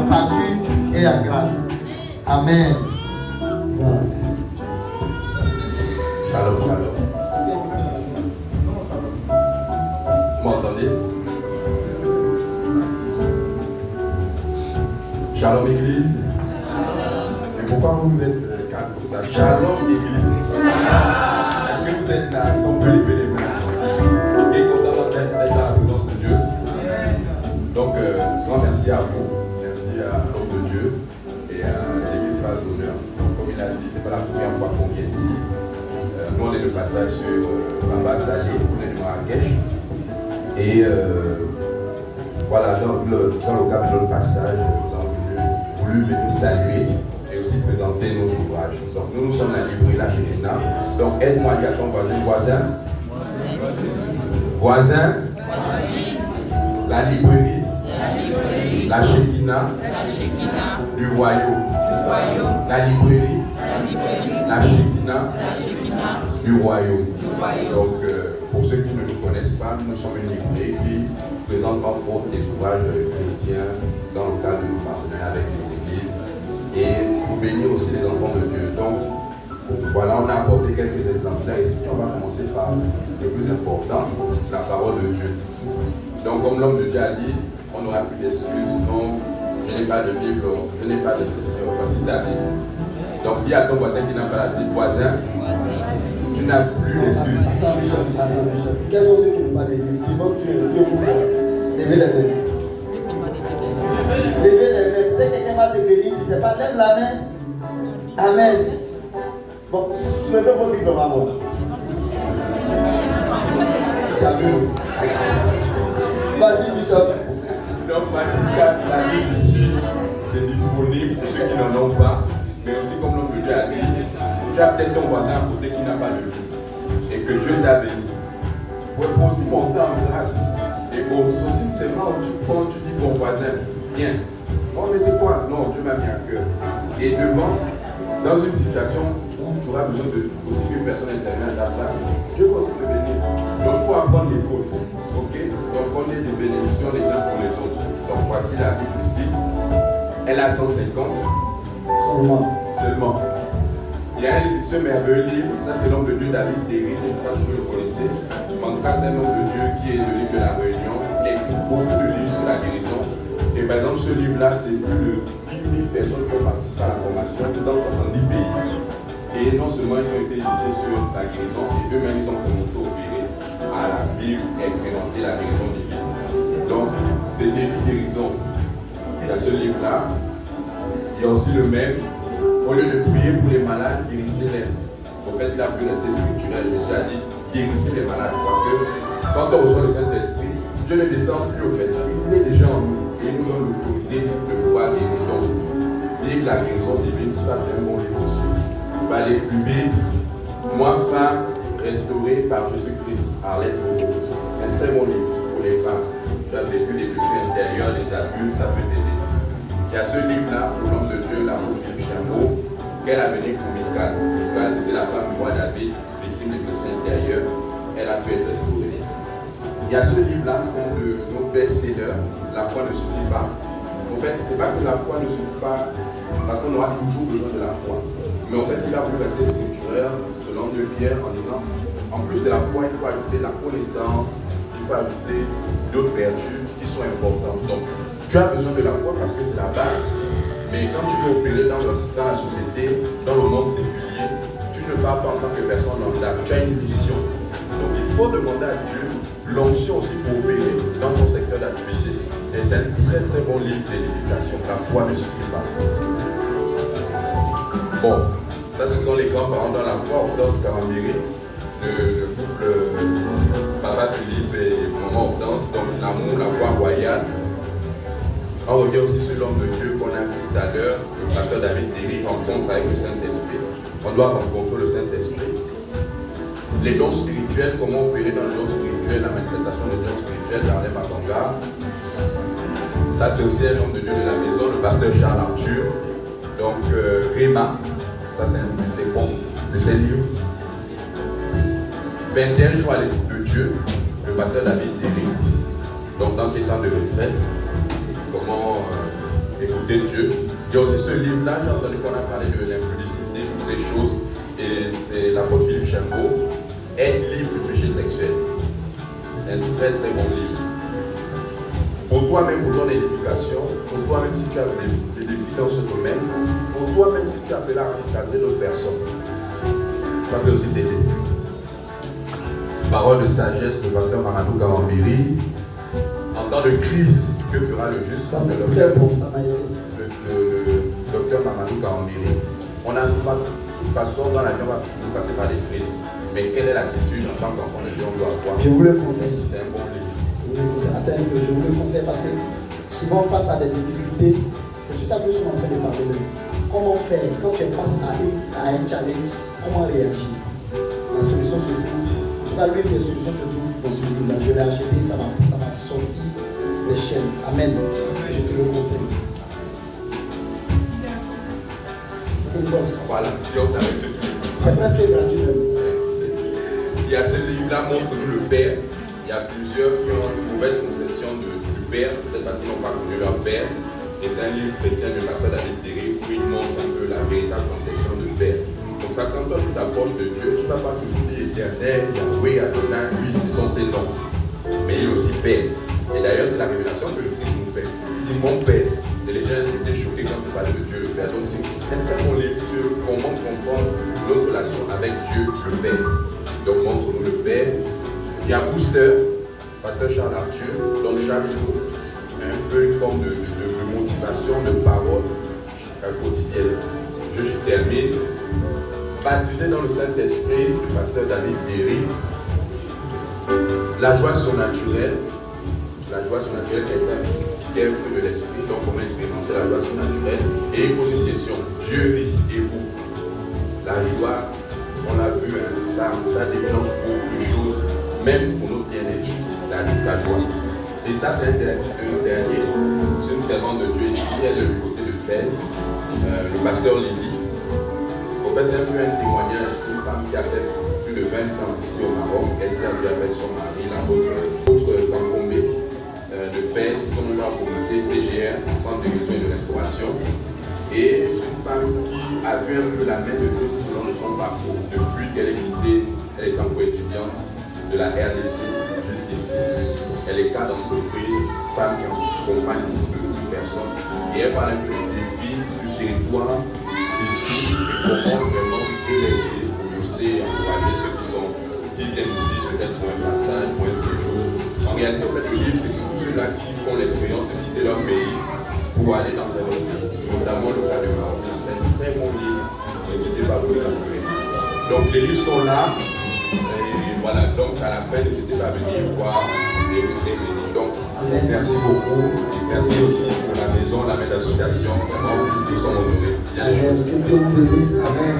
statut et en grâce. Amen. Voilà. Shalom, shalom. Vous m'entendez? Shalom Église. Mais pourquoi vous êtes calme comme ça? Shalom Église. Est-ce que vous êtes là? Est-ce qu'on peut lever les mains? Et content d'être dans la présence de Dieu. Donc, grand merci à vous. Merci à l'homme de Dieu et à l'Église Race d'Honneur. Comme il a dit, ce n'est pas la première fois qu'on vient ici. Nous, on est de passage sur Bamba Salé, on est de Marrakech. Et voilà, dans le cadre de notre passage, nous avons voulu venir saluer et aussi présenter nos ouvrages. Donc, nous sommes la librairie La Shekinah. Donc, aide-moi à dire à ton voisin, voisin, la librairie, La Shekinah, du royaume. La librairie, La Shekinah, du royaume. Donc, pour ceux qui ne nous connaissent pas, nous sommes une librairie qui présente entre autres des ouvrages chrétiens dans le cadre de nos partenariats avec les églises et pour bénir aussi les enfants de Dieu. Donc, voilà, on a apporté quelques exemplaires ici. On va commencer par le plus important, la parole de Dieu. Donc, comme l'homme de Dieu a dit, on n'aura plus d'excuses. Non, je n'ai pas de Bible, je n'ai pas de ceci, voici ta Bible. Donc, dis à ton voisin qui n'a pas la Bible, voisin, tu n'as plus d'excuses. Attends, Bishop. Quels sont ceux qui n'ont pas de Bible? Dis-moi, Dieu vous voit. Levez les mains. Levez les mains. Peut-être quelqu'un va te bénir, tu ne sais pas. Lève la main. Amen. Bon, soulevez vos Bibles, on va voir. Tu as vu? Vas-y, Bishop. Donc, voici la Bible ici, c'est disponible pour ceux qui n'en ont pas, mais aussi comme l'homme de Dieu a dit, tu as peut-être ton voisin à côté qui n'a pas de Bible et que Dieu t'a béni. Pour aussi monter en grâce. Et pour aussi c'est là où tu dis ton voisin, tiens, oh mais c'est quoi? Non, Dieu m'a mis à cœur. Et devant, dans une situation où tu auras besoin de aussi qu'une personne intervienne à ta place, Dieu va aussi te bénir. Donc il faut apprendre l'école. Ok? Donc on est des bénédictions les uns pour les autres. Donc voici la Bible ici. Elle a 150. Seulement. Il y a ce merveilleux livre, ça c'est l'homme de Dieu David Derry, je ne sais pas si vous le connaissez. En tout cas, c'est un homme de Dieu qui est de l'île de la Réunion, et écrit beaucoup de livres sur la guérison. Et par exemple, ce livre-là, c'est plus de 10 000 personnes qui ont participé à la formation dans 70 pays. Et non seulement ils ont été éduqués sur la guérison, et eux-mêmes ils ont commencé à opérer, à la vivre et expérimenter la guérison divine. Donc, c'est Défi Guérison. Il y a ce livre-là. Il y a aussi le même. Au lieu de prier pour les malades, guérissez-les. En fait, il a pu rester spirituel. Jésus a dit, guérissez les malades. Parce que quand on reçoit le Saint-Esprit, Dieu ne descend plus au fait. Il est déjà en nous. Et il nous donne l'autorité de pouvoir guérir. Donc, vivre la guérison divine, ça c'est un bon livre aussi. On va aller plus vite. Moi, femme, restaurée par Jésus-Christ. Arlette Bourreau. Un très bon livre pour les femmes. Tu as vécu des blessures intérieures, des abus, ça peut t'aider. Il y a ce livre-là, au nom de Dieu, l'amour Philippe Chameau, qu'elle a mené pour Michael. Michael, c'était la femme du roi David, victime de blessures intérieures. Elle a pu être restaurée. Il y a ce livre-là, c'est un de nos best-sellers, La foi ne suffit pas. En fait, c'est pas que la foi ne suffit pas, parce qu'on aura toujours besoin de la foi. Mais en fait, il a voulu rester scripturaire, selon de Pierre, en disant, en plus de la foi, il faut ajouter la connaissance, il faut ajouter d'autres vertus qui sont importantes. Donc, tu as besoin de la foi parce que c'est la base. Mais quand tu veux opérer dans la société, dans le monde séculier, tu ne pars pas en tant que personne lambda. Tu as une mission. Donc il faut demander à Dieu l'onction aussi pour opérer dans ton secteur d'activité. Et c'est un très très bon livre d'édification. La foi ne suffit pas. Bon, ça ce sont les grands-parents dans la foi, Hortense Carambiri, le couple Papa Philippe et Maman Hortense, donc l'amour, la foi royale. On revient aussi sur l'homme de Dieu qu'on a vu tout à l'heure, le pasteur David Derry rencontre avec le Saint-Esprit. On doit rencontrer le Saint-Esprit. Les dons spirituels, comment opérer dans les dons spirituels, la manifestation des dons spirituels d'Arlem Matonga. Ça, c'est aussi un homme de Dieu de la maison, le pasteur Charles Arthur. Donc, Réma, ça c'est bon de ses livres. 21 jours à l'écoute de Dieu, le pasteur David Derry. Donc, dans les temps de retraite, comment écouter d'écouter Dieu. Il y a aussi ce livre-là, j'ai entendu qu'on a parlé de l'impudicité, toutes ces choses, et c'est l'apôtre Philippe Chambaud, Être libre du péché sexuel. C'est un très très bon livre. Pour toi-même, pour ton édification, pour toi-même si tu as des défis dans ce domaine, pour toi-même si tu appelles à encadrer d'autres personnes, ça peut aussi t'aider. Parole de sagesse de pasteur Mamadou Kawambiri. En temps de crise, que fera le juste? Ça c'est très bon, ça m'a aidé. Le docteur Mamadou Kawambiri. On a pas de toute façon dans la vie, on va toujours passer par des crises. Mais quelle est l'attitude en tant qu'enfant de Dieu on doit avoir? Je vous le conseille. C'est un bon livre. Attends un peu, je vous le conseille parce que souvent face à des difficultés, c'est sur ça que nous sommes en train de parler. Comment faire quand tu es face à un challenge? Comment réagir? La solution se trouve, en tout cas l'une des solutions se trouve dans ce livre-là. Je l'ai acheté, ça m'a sorti des chaînes. Amen. Et je te le conseille. Une box. Voilà, si on s'arrête sur le livre. C'est presque gratuit même. Il y a ce livre-là, Montre-nous le Père. Il y a plusieurs qui ont une mauvaise conception du Père, peut-être parce qu'ils n'ont pas connu leur Père. Et c'est un livre chrétien de pasteur David Derry où il montre un peu la véritable conception de Père. Comme ça, quand toi tu t'approches de Dieu, tu ne vas pas toujours dire Éternel, Yahweh, Adonai, lui, ce sont ses noms. Mais il est aussi Père. Et d'ailleurs, c'est la révélation que le Christ nous fait. Il dit mon Père. Et les gens étaient choqués quand tu parlais de Dieu le Père. Donc c'est un très bon livre sur comment comprendre notre relation avec Dieu le Père. Donc montre-nous le Père. Il y a Booster, pasteur Charles Arthur, donc chaque jour, un peu une forme de motivation, de parole quotidienne. Je termine. Baptisé dans le Saint-Esprit, le pasteur David Derry. La joie surnaturelle. La joie surnaturelle est un fruit de l'esprit, donc comment expérimenter la joie surnaturelle. Et il pose une question, Dieu rit et vous? La joie, on l'a vu, hein, ça déclenche beaucoup de choses, même pour notre bien-être, la joie. Et ça, c'est un dernier. C'est une servante de Dieu ici, elle est du côté de Fès, le pasteur Lydie. En fait, c'est un peu un témoignage, c'est une femme qui a fait plus de 20 ans ici au Maroc. Elle sert Dieu avec son mari, l'autre Kankombe de Fès, ils sont dans la communauté CGR, Centre de guérison et de restauration. Et c'est une femme qui a vu un peu la main de Dieu tout au long de son parcours, depuis qu'elle est quittée, elle est encore étudiante de la RDC jusqu'ici. Elle est cadre d'entreprise, femme qui accompagne beaucoup de personnes. Et elle parle un peu des défis du territoire ici et comment vraiment Dieu l'a aidé pour booster et encourager ceux qui viennent ici peut-être pour un passage, pour un séjour. En réalité, en fait, le livre, c'est pour tous ceux-là qui font l'expérience de quitter leur pays pour aller dans un autre pays, notamment le cas du Maroc. C'est un très bon livre, n'hésitez pas à vous le procurer. Donc les livres sont là, et voilà, donc à la fin, n'hésitez pas à venir voir et vous serez bénis. Donc, merci beaucoup, merci aussi pour la maison, la maison d'association, vraiment, nous sommes honorés. Amen, que Dieu vous bénisse, amen.